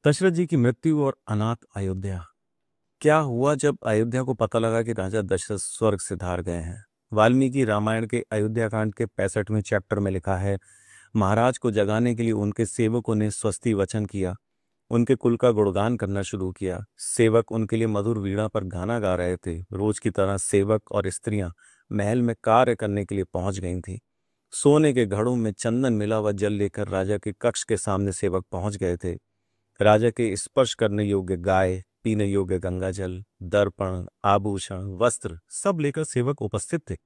दशरथ जी की मृत्यु और अनाथ अयोध्या। क्या हुआ जब अयोध्या को पता लगा कि राजा दशरथ स्वर्ग सिधार गए हैं। वाल्मीकि रामायण के अयोध्या कांड के 65वें चैप्टर में लिखा है, महाराज को जगाने के लिए उनके सेवकों ने स्वस्ति वचन किया, उनके कुल का गुणगान करना शुरू किया। सेवक उनके लिए मधुर वीणा पर गाना गा रहे थे। रोज की तरह सेवक और स्त्रियां महल में कार्य करने के लिए पहुंच गई थीं। सोने के घड़ों में चंदन मिला हुआ जल लेकर राजा के कक्ष के सामने सेवक पहुंच गए थे। राजा के स्पर्श करने योग्य गाय, पीने योग्य गंगा जल, दर्पण, आभूषण, वस्त्र सब लेकर सेवक उपस्थित थे।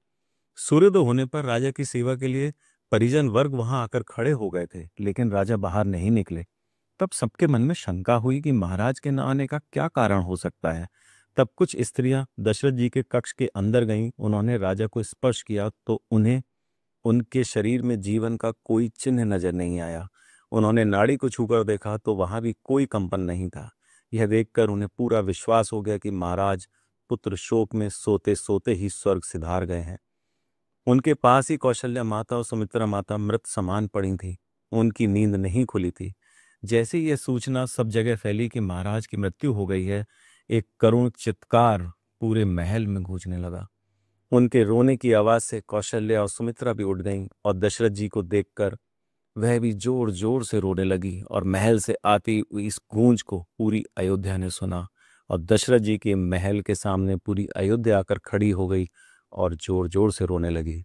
सूर्योदय होने पर राजा की सेवा के लिए परिजन वर्ग वहां आकर खड़े हो गए थे, लेकिन राजा बाहर नहीं निकले। तब सबके मन में शंका हुई कि महाराज के न आने का क्या कारण हो सकता है। तब कुछ स्त्रियां दशरथ जी के कक्ष के अंदर गईं। उन्होंने राजा को स्पर्श किया तो उन्हें उनके शरीर में जीवन का कोई चिन्ह नजर नहीं आया। उन्होंने नाड़ी को छूकर देखा तो वहां भी कोई कंपन नहीं था। यह देखकर उन्हें पूरा विश्वास हो गया कि महाराज पुत्र शोक में सोते सोते ही स्वर्ग सिधार गए हैं। उनके पास ही कौशल्या माता और सुमित्रा माता मृत समान पड़ी थी। उनकी नींद नहीं खुली थी। जैसे ही यह सूचना सब जगह फैली कि महाराज की मृत्यु हो गई है, एक करुण चित्कार पूरे महल में गूंजने लगा। उनके रोने की आवाज से कौशल्या और सुमित्रा भी उठ गईं और दशरथ जी को देखकर वह भी जोर जोर से रोने लगी। और महल से आती हुई इस गूंज को पूरी अयोध्या ने सुना और दशरथ जी के महल के सामने पूरी अयोध्या आकर खड़ी हो गई और जोर जोर से रोने लगी।